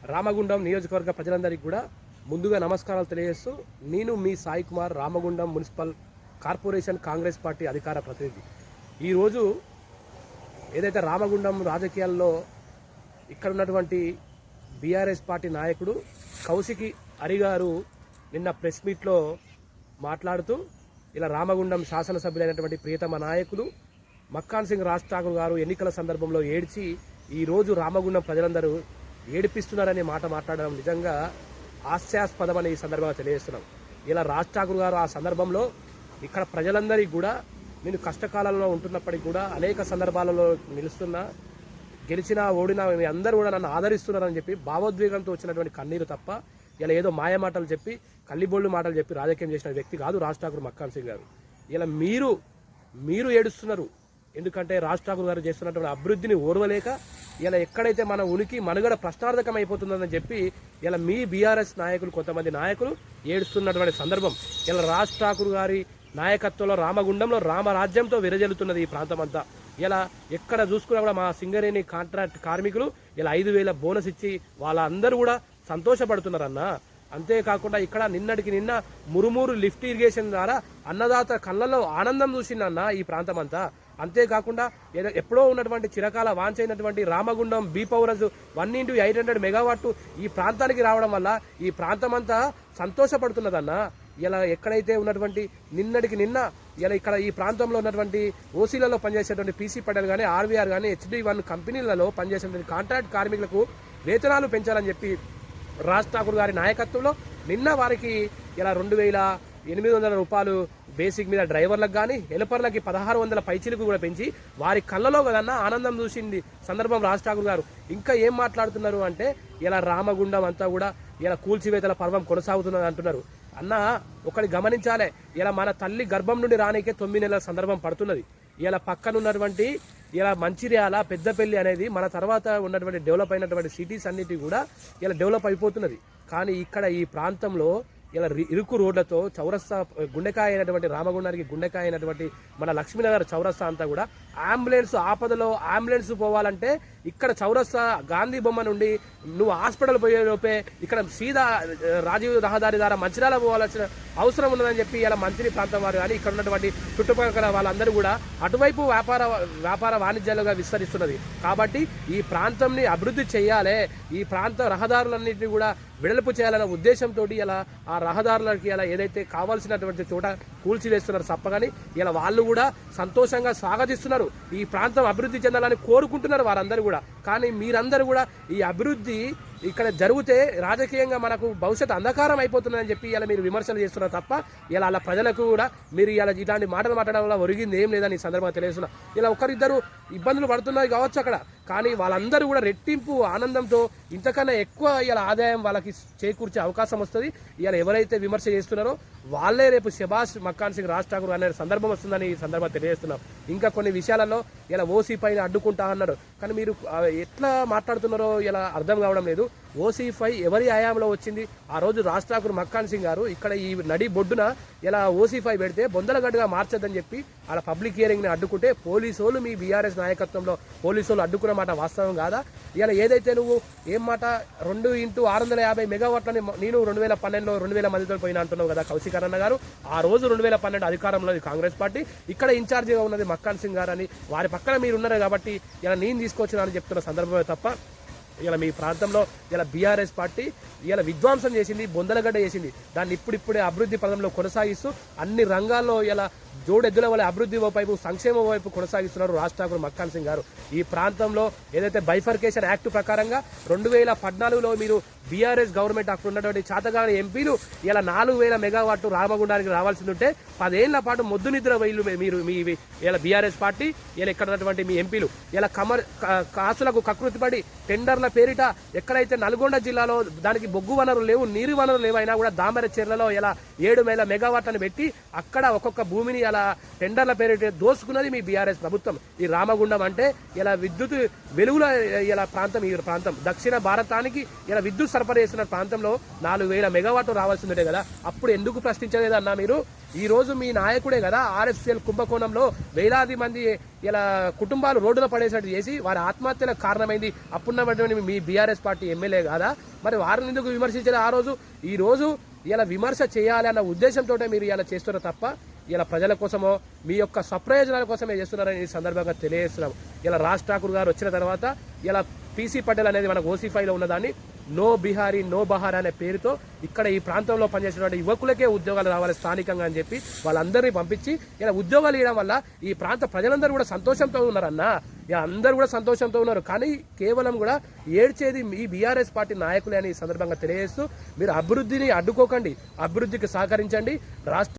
రామగుండం నియోజకవర్గ ప్రజలందరికీ కూడా ముందుగా నమస్కారాలు తెలియజేస్తూ నేను మీ Sai Kumar, Ramagundam municipal corporation Congress party అధికార ప్రతినిధి. ఈరోజు ఏదైతే రామగుండం రాజకీయాల్లో ఇక్కడ ఉన్నటువంటి బీఆర్ఎస్ పార్టీ నాయకుడు కౌశికి హరి గారు నిన్న ప్రెస్ మీట్లో మాట్లాడుతూ ఇలా రామగుండం శాసనసభ్యులైనటువంటి ప్రియతమ నాయకులు మక్కాన్ సింగ్ రాజ్ ఠాకూర్ గారు ఎన్నికల సందర్భంలో ఏడ్చి ఈరోజు రామగుండం ప్రజలందరూ ఏడిపిస్తున్నారనే మాట మాట్లాడడం నిజంగా హాస్యాస్పదమని ఈ సందర్భంగా తెలియజేస్తున్నాం. ఇలా రాజ్ ఠాకూర్ గారు ఆ సందర్భంలో ఇక్కడ ప్రజలందరికీ కూడా నేను కష్టకాలంలో ఉంటున్నప్పటికీ కూడా అనేక సందర్భాలలో నిలుస్తున్నా, గెలిచినా ఓడినా మీ అందరూ కూడా నన్ను ఆదరిస్తున్నారని చెప్పి భావోద్వేగంతో వచ్చినటువంటి కన్నీరు తప్ప ఇలా ఏదో మాయ మాటలు చెప్పి కల్లిబొళ్ళు మాటలు చెప్పి రాజకీయం చేసిన వ్యక్తి కాదు రాజ్ ఠాకూర్ మక్కాన్ సింగ్ గారు. ఇలా మీరు ఏడుస్తున్నారు. ఎందుకంటే రాజ్ ఠాకూర్ గారు చేస్తున్నటువంటి అభివృద్ధిని ఓర్వలేక ఇలా ఎక్కడైతే మన ఉనికి మనుగడ ప్రశ్నార్థకం అయిపోతుందని చెప్పి ఇలా మీ బీఆర్ఎస్ నాయకులు కొంతమంది నాయకులు ఏడుస్తున్నటువంటి సందర్భం. ఇలా రాజ్ ఠాకూర్ గారి నాయకత్వంలో రామగుండంలో రామరాజ్యంతో విరజల్లుతున్నది ఈ ప్రాంతం అంతా. ఇలా ఎక్కడ చూసుకున్నా కూడా మా సింగరేణి కాంట్రాక్ట్ కార్మికులు ఇలా 5,000 బోనస్ ఇచ్చి వాళ్ళందరూ కూడా సంతోషపడుతున్నారన్న. అంతేకాకుండా ఇక్కడ నిన్నటికి నిన్న మురుమూరు లిఫ్ట్ ఇరిగేషన్ ద్వారా అన్నదాత కళ్ళలో ఆనందం చూసిందన్న ఈ ప్రాంతం అంతా. అంతేకాకుండా ఎప్పుడో ఉన్నటువంటి చిరకాల వాంచైనటువంటి Ramagundam B powers 1x800 megawatt ఈ ప్రాంతానికి రావడం వల్ల ఈ ప్రాంతం అంతా సంతోషపడుతున్నదన్న. ఇలా ఎక్కడైతే ఉన్నటువంటి నిన్నటికి నిన్న ఇలా ఇక్కడ ఈ ప్రాంతంలో ఉన్నటువంటి ఓసీలలో పనిచేసేటువంటి పీసీ పటేల్ కానీ ఆర్వీఆర్ కానీ HD1 కంపెనీలలో పనిచేసేటువంటి కాంట్రాక్ట్ కార్మికులకు వేతనాలు పెంచాలని చెప్పి రాజ్ ఠాకూర్ గారి నాయకత్వంలో నిన్న వారికి ఇలా 2,800 రూపాయలు బేసిక్ మీద డ్రైవర్లకు కానీ హెల్పర్లకి 1,600 పైచీలకు కూడా పెంచి వారి కళ్ళలో కదన్నా ఆనందం చూసింది సందర్భం రాజ్ ఠాకూర్ గారు. ఇంకా ఏం మాట్లాడుతున్నారు అంటే ఇలా రామగుండం అంతా కూడా ఇలా కూల్చివేతల పర్వం కొనసాగుతున్నది అంటున్నారు. అన్న ఒకటి గమనించాలే, ఇలా మన తల్లి గర్భం నుండి రానికే 9 నెలల సందర్భం పడుతున్నది. ఇలా పక్కనున్నటువంటి ఇలా మంచిర్యాల పెద్దపల్లి అనేది మన తర్వాత ఉన్నటువంటి డెవలప్ అయినటువంటి సిటీస్ అన్నిటి కూడా ఇలా డెవలప్ అయిపోతున్నది. కానీ ఇక్కడ ఈ ప్రాంతంలో ఇలా ఇరుకు రోడ్లతో చౌరస్తా గుండెకాయ అయినటువంటి రామగుండానికి గుండెకాయ అయినటువంటి మన లక్ష్మీనగర్ చౌరస్తా అంతా కూడా అంబులెన్స్ ఆపదలో అంబులెన్స్ పోవాలంటే ఇక్కడ చౌరస్తా గాంధీ బొమ్మ నుండి నువ్వు హాస్పిటల్ పోయే లోపే ఇక్కడ సీదా రాజీవ్ రహదారి ద్వారా మంచిర్యాల పోవాల్సిన అవసరం ఉన్నదని చెప్పి ఇలా మంత్రి ప్రాంతం వారు కానీ ఇక్కడ ఉన్నటువంటి చుట్టుపక్కల వాళ్ళందరూ కూడా అటువైపు వ్యాపార వాణిజ్యాలుగా విస్తరిస్తున్నది. కాబట్టి ఈ ప్రాంతంని అభివృద్ధి చేయాలి, ఈ ప్రాంత రహదారులన్నింటినీ కూడా వెడల్పు చేయాలనే ఉద్దేశంతో ఇలా ఆ రహదారులకి ఇలా ఏదైతే కావాల్సినటువంటి చోట కూల్చివేస్తున్నారు తప్ప కానీ ఇలా వాళ్ళు కూడా సంతోషంగా స్వాగతిస్తున్నారు. ఈ ప్రాంతం అభివృద్ధి చెందాలని కోరుకుంటున్నారు వారందరూ కూడా. కానీ మీరందరూ కూడా ఈ అభివృద్ధి ఇక్కడ జరిగితే రాజకీయంగా మనకు భవిష్యత్తు అంధకారం అయిపోతుందని చెప్పి ఇలా మీరు విమర్శలు చేస్తున్నారు తప్ప ఇలా అలా ప్రజలకు కూడా మీరు ఇలా ఇలాంటి మాటలు మాట్లాడడం వల్ల ఒరిగింది ఏం లేదని ఈ సందర్భంగా తెలియజేస్తున్నా. ఇలా ఒకరిద్దరు ఇబ్బందులు పడుతున్నాయి కావచ్చు అక్కడ, కానీ వాళ్ళందరూ కూడా రెట్టింపు ఆనందంతో ఇంతకన్నా ఎక్కువ ఇలా ఆదాయం వాళ్ళకి చేకూర్చే అవకాశం వస్తుంది. ఇలా ఎవరైతే విమర్శ చేస్తున్నారో వాళ్ళే రేపు శభాష్ మక్కాన్ సింగ్ రాజ్ ఠాకూర్ అనే సందర్భం వస్తుందని ఈ సందర్భంగా తెలియజేస్తున్నాం. ఇంకా కొన్ని విషయాలలో ఇలా ఓసీ పైన అడ్డుకుంటా అన్నారు, కానీ మీరు ఎట్లా మాట్లాడుతున్నారో ఇలా అర్థం కావడం లేదు. ఓసీ5 ఎవరి హయాంలో వచ్చింది? ఆ రోజు రాజ్ ఠాకూర్ మక్కాన్ సింగ్ గారు ఇక్కడ ఈ నడి బొడ్డున ఇలా ఓసీ5 పెడితే బొందలగడ్డగా మార్చొద్దని చెప్పి అలా పబ్లిక్ హియరింగ్ని అడ్డుకుంటే పోలీసు వాళ్ళు మీ బీఆర్ఎస్ నాయకత్వంలో పోలీసు వాళ్ళు అడ్డుకున్న మాట వాస్తవం కాదా? ఇలా ఏదైతే నువ్వు ఏం మాట 2x650 మెగావాట్లని నేను 2012లో 2,000 మందితో పోయినా అంటున్నావు కదా కౌశిక్ అన్న గారు. ఆ రోజు 2012 అధికారంలో కాంగ్రెస్ పార్టీ, ఇక్కడ ఇన్ఛార్జిగా ఉన్నది మక్కాన్ సింగ్ గారు అని వారి పక్కన మీరు ఉన్నారు కాబట్టి ఇలా నేను తీసుకొచ్చినా చెప్తున్న సందర్భమే తప్ప ఇలా మీ ప్రాంతంలో ఇలా బీఆర్ఎస్ పార్టీ ఇలా విధ్వంసం చేసింది, బొందలగడ్డ చేసింది. దాన్ని ఇప్పుడిప్పుడే అభివృద్ధి పదంలో కొనసాగిస్తూ అన్ని రంగాల్లో ఇలా జోడెద్దుల వల్ల అభివృద్ధి వైపు సంక్షేమం వైపు కొనసాగిస్తున్నారు రాజ్ ఠాకూర్ మక్కాన్ సింగ్ గారు. ఈ ప్రాంతంలో ఏదైతే బైఫర్కేషన్ యాక్ట్ ప్రకారంగా 2014లో మీరు బీఆర్ఎస్ గవర్నమెంట్ అక్కడ ఉన్నటువంటి చాతగాని ఎంపీలు ఇలా 4,000 మెగావాట్ రామగుండానికి రావాల్సి ఉంటే 10 ఏళ్ల పాటు మొద్దు నిద్ర వైలు మీరు మీ ఇలా బీఆర్ఎస్ పార్టీ ఇలా ఇక్కడ ఉన్నటువంటి మీ ఎంపీలు ఇలా కాసులకు కకృతిపడి టెండర్ల పేరిట ఎక్కడైతే నల్గొండ జిల్లాలో దానికి బొగ్గు వనరులు లేవు, నీరు వనరులు లేవు అయినా కూడా దామర చెర్లలో ఇలా 7,000 మెగావాట్లను పెట్టి అక్కడ ఒక్కొక్క భూమిని ఇలా టెండర్ల పేరిట దోసుకున్నది మీ బీఆర్ఎస్ ప్రభుత్వం. ఈ రామగుండం అంటే ఇలా విద్యుత్ వెలుగుల ఇలా ప్రాంతం, ఈ ప్రాంతం దక్షిణ భారతానికి ఇలా విద్యుత్ సరఫరా చేస్తున్న ప్రాంతంలో 4000 మెగావాట్లు రావాల్సిందే కదా. అప్పుడు ఎందుకు ప్రశ్నించలేదన్నా మీరు? ఈ రోజు మీ నాయకుడే కదా ఆర్ఎఫ్సిఎల్ కుంభకోణంలో వేలాది మంది ఇలా కుటుంబాలు రోడ్డున పడేసినట్టు చేసి వారి ఆత్మహత్యలకు కారణమైంది అప్పుడున్నటువంటి మీ బీఆర్ఎస్ పార్టీ ఎమ్మెల్యే కాదా? మరి వారిని ఎందుకు విమర్శించారు ఆ రోజు? ఈ రోజు ఇలా విమర్శ చేయాలి అన్న ఉద్దేశంతో మీరు ఇలా చేస్తున్నారు తప్ప ఇలా ప్రజల కోసమో మీ యొక్క స్వప్రయోజనాల కోసమే చేస్తున్నారని ఈ సందర్భంగా తెలియజేస్తున్నాం. ఇలా రాజ్ ఠాకూర్ గారు వచ్చిన తర్వాత ఇలా పీసీ పటేల్ అనేది మనకు ఓసీ5లో ఉన్నదాన్ని నో బిహారీ నో బహార్ అనే పేరుతో ఇక్కడ ఈ ప్రాంతంలో పనిచేసినటువంటి యువకులకే ఉద్యోగాలు రావాలి స్థానికంగా అని చెప్పి వాళ్ళందరినీ పంపించి ఇలా ఉద్యోగాలు ఇవ్వడం వల్ల ఈ ప్రాంత ప్రజలందరూ కూడా సంతోషంతో ఉన్నారన్న. అందరూ కూడా సంతోషంతో ఉన్నారు. కానీ కేవలం కూడా ఏడ్చేది మీ బీఆర్ఎస్ పార్టీ నాయకులే అని ఈ సందర్భంగా తెలియజేస్తూ మీరు అభివృద్ధిని అడ్డుకోకండి, అభివృద్ధికి సహకరించండి. రాష్ట్ర